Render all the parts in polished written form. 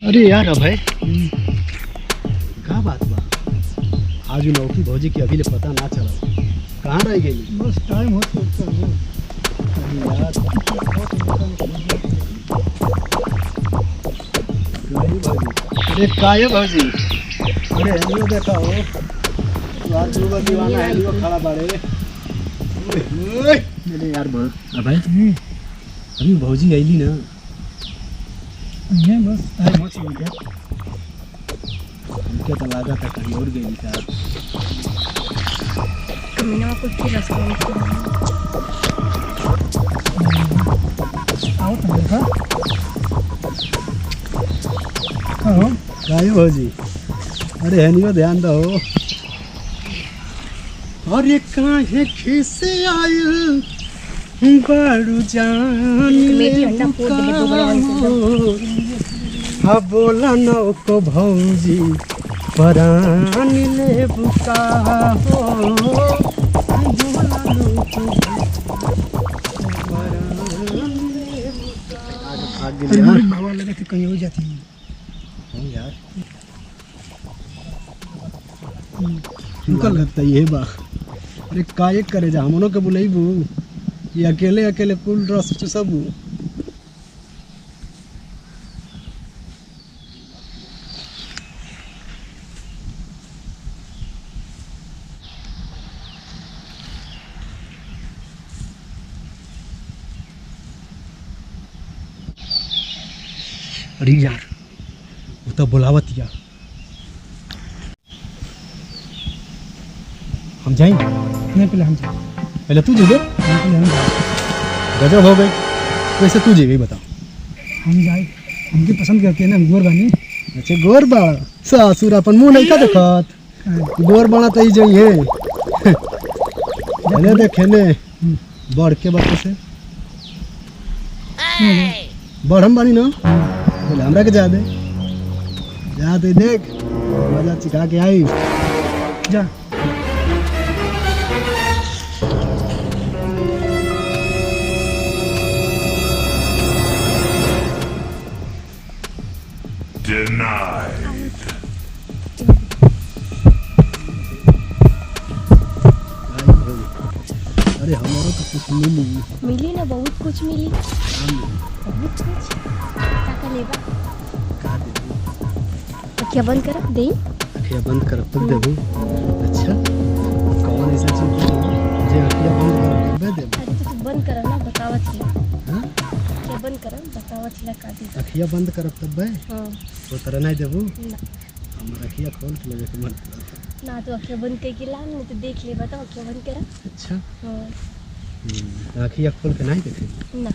अरे यार अभय, का बात बा? आज लौकी भौजी की अभी ले पता ना चला, कहाँ रह गई? बस टाइम हो तो अरे यार नहीं भौजी। अरे का है भौजी? अरे हेलियो देखा हो, आज लोग दीवाना हेलियो खड़ा बाड़े। अरे यार अभय, अभी भौजी आईली ना? ये बस टाइम हो चुका है। हमके तो लगा था कहीं और गई था। कमीना कुछ भी रास्ता आओ तो देखा आओ गाय भौजी, अरे हेनियो ध्यान दो। अरे काहे खिसे आयल बारू जान मेरी अंडा फोड़ देंगे दो बड़ा हाँ बोला नौ को भौजी परान ले बुका हो। बोला नौ को अरे मेरी बाबा लगा कि कहीं हो जाती है यार। निकल लगता ये बा। अरे काहे करे जा हमनों के बुलाईबू, ये अकेले अकेले कुल रस चुसबू। अरे यार वो तो बुलावत या, हम जाएंगे? नहीं पहले हम जाए, पहले तू जीगे। पहले हम जाए, गजब हो गई। वैसे तू जीगे बता। हम जाए, हमकी पसंद करते हैं ना, हम गोर बानी। अच्छा गोर बा, ससुर अपन मुंह नहीं का देखत। गोर बना तो ही जाइए। खेले दे खेले बढ़ के बच्चे से बढ़ हम बानी ना, बोले हमरा के जा दे, जा दे देख मजा चिखा के आई जा। Denied. अरे हमारा तो कुछ मिली। मिली ना, बहुत कुछ मिली, बहुत कुछ। काका लेबा का देबू? क्या बंद कर दे? अखिया बंद कर तब देबू? अच्छा कौन ऐसा चीज जे अखिया बंद कर तब देबू? अरे तो बंद कर ना, बतावत ही हां क्या बंद कर, बतावत ही का दे। अखिया बंद कर तब बे हां तो तरह नहीं देबू? ना हमर अखिया खोल के लगे के मन करता। ना, तो अखियाँ बंद करके ला, नहीं तो देख ले, बताओ अखियाँ बंद करा। अच्छा हाँ अखिया खोल के नहीं देखे? ना,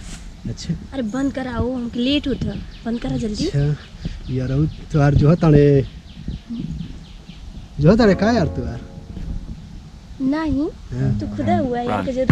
अच्छा अरे बंद कराओ, हमके लेट होता, बंद करा जल्दी। अच्छा यार तो यार जो ताणे का यार तू यार नहीं हाँ। तो खुदा हुआ है यार, जरूर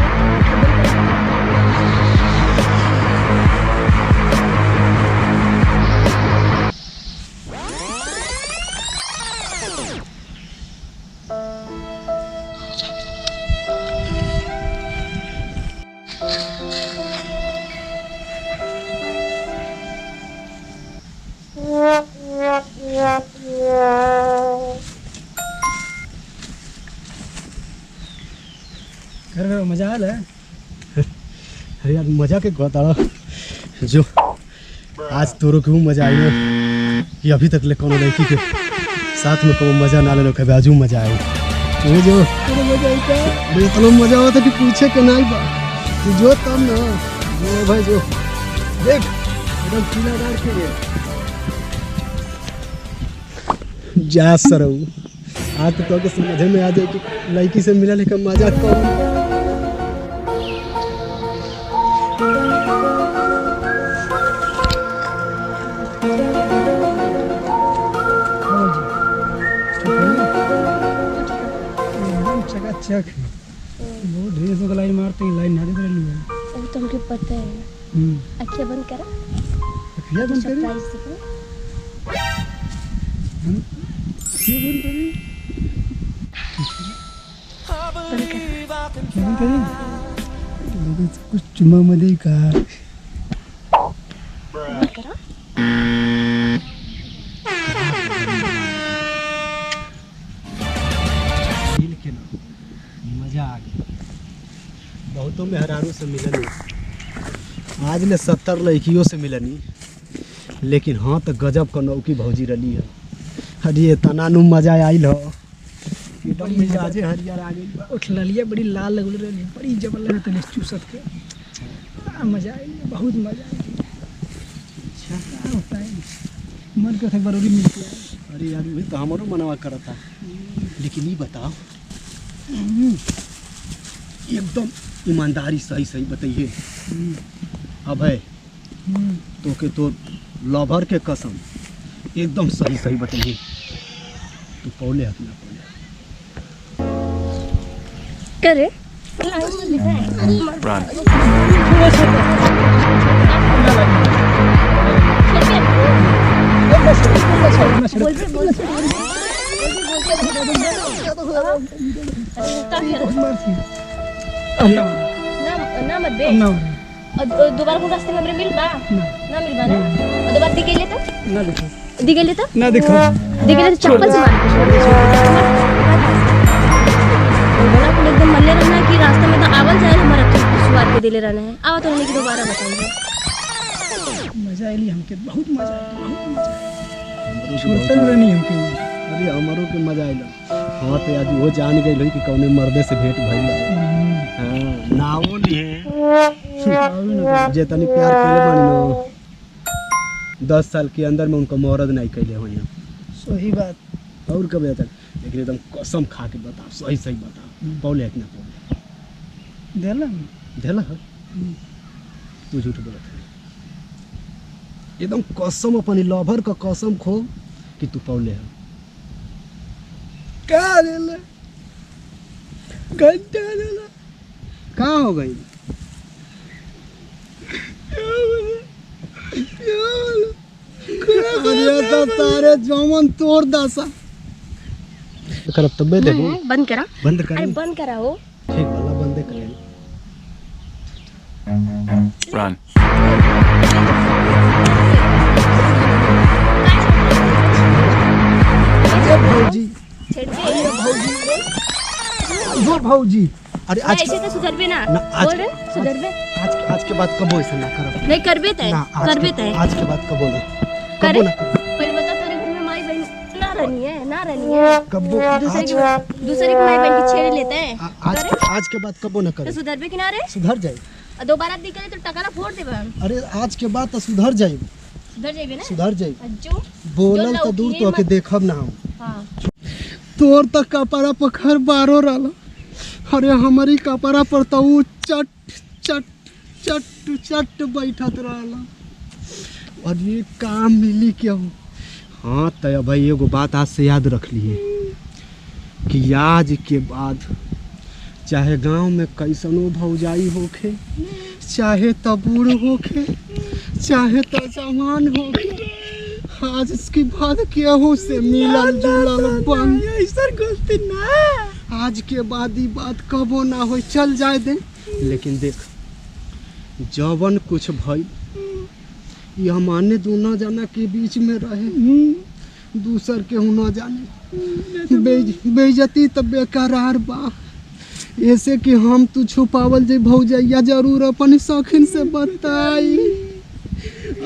घर में मजा आ रहा है। अरे यार मजा के कहता जो आज तोरो के मजा आई ना कि अभी तक ले कोनो लड़की के साथ में कोनो मजा ना ले लो, कभी आजू मजा आई। वो जो तेरे मजा आई का, अरे इतना मजा हुआ था कि पूछे के नहीं बा। तू जो तब ना वो भाई जो देख एकदम पीला डाल के गया जा सरऊ। आज तो के समझ में आ जाए कि लड़की से मिला लेकर मजा कौन। एकदम चकाचक है। बहुत ढेर से लाइन मारते हैं, लाइन ना दे रही है। वो तो हमके पता है। अखियाँ बंद करा, अखिया बंद करी, सरप्राइज देखो। अखिया बंद करी, बंद कर। लेकिन कुछ चुम्मा मध्ये का बंद करा। तो मेहरारू से मिलनी, आज ले 70 लड़कियों से मिलनी, लेकिन हाँ तो गजब का नौकी भौजी रही है। अरे तना नु मजा आइल हो, एकदम मिजाजे हरियर आ गई। उठ ललिया बड़ी लाल लगल रही, बड़ी जबर लगे तले चूसत के। मजा आई, बहुत मजा आई। क्या होता है मन के थे बरोरी मिलती है। अरे यार वही तो हमारो मनवा करता, लेकिन ये बताओ एकदम ईमानदारी सही सही बताइए। अब है तो के तो लवर के कसम एकदम सही सही बताइए, तू पौले है कि ना पौले? करे Run. बोल भी बोल ना मत बे और दोबारा को रास्ते में मिल बा ना मिल बा ना और दोबारा दिखेले तो ना देखो, दिखेले तो ना देखो, दिखेले तो चप्पल से मार बोला को एकदम मल्ले रहना कि रास्ते में तो आवल जाए हमारा शुरुआत के दिले रहना है आवा तो नहीं कि दोबारा बताइए। मजा आई हमके, बहुत मजा आई, बहुत मजा आई। छोड़ते नहीं हमके। अरे हमारो के मजा आइल। हाँ तो आज वो जान गई कि कौने मर्दे से भेंट भइल। हाँ नावो लिए जे तनी प्यार कैले बानी नो 10 साल के अंदर में उनको मौरद नहीं कैले हो। सही बात। और कब तक, लेकिन एकदम कसम खा के बताओ, सही सही बताओ, पौले है कि ना पौले? देला देला है तू झूठ बोलत है। एकदम कसम अपनी लवर का कसम खो कि तू पौले है। क्या देला, घंटा देला, कहाँ हो गई? अरे तो तारे जमन तोड़ दासा करब तबे देखो। बंद करा, बंद अरे कर, बंद करा हो। ठीक वाला बंद कर। Run. भौजी छेड़ दे वो भौजी, अरे आज ऐसे तो सुधर बे ना ना, आज- बोल रहे सुधर बे आज के बाद कबो ऐसा ना करब। नहीं कर बे तय ना कर बे तय आज के बाद कबो ना, करे कबो ना करब। पहले बता तेरे घर में माई बहन ना रहनी है ना रहनी है कबो दूसरे आज दूसरे की माई बहन की छेड़ लेते हैं आज के बाद कबो ना तो करे, सुधर बे किनारे सुधर जाए। और दोबारा दिखे तो टकरा फोड़ दे बहन अरे आज के बाद तो सुधर जाए, सुधर जाइबे ना सुधर जाए। जो बोलल जो तो दूर लौकी तो के मत- देखब ना हम। हाँ तोर तक कपड़ा पर खर बारो रहल। अरे हमारी कपड़ा पर तो ऊ चट चट चट चट बैठत रहल। और ये काम मिली क्यों? हाँ तो भाई एगो बात आज से याद रख लिए कि आज के बाद चाहे गांव में कैसनो भौजाई होखे, चाहे तो बूढ़ होखे, चाहे तो जवान होखे, आज इसके बाद केहू से मिलल जुलल बंद। ऐसा गलती ना, आज के बाद ये बात कबो ना हो, चल जाए दे। लेकिन देख जवन कुछ भई ये हमारे दोनों जना के बीच में रहे, दूसर के हूँ न जाने। बेइज्जती तो बेकरार बा, ऐसे कि हम तू छुपावल जे भौजैया जरूर अपन शौकीन से बताई।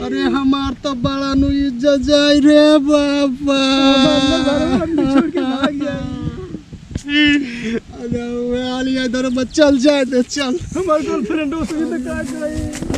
अरे हमार तो बड़ा नु इज्जत जाए रे बाबा। छोड़ के भाग जाए। अरे वो आलिया इधर चल जाए दे, चल। हमारे गर्लफ्रेंड उसकी तो क्या करे।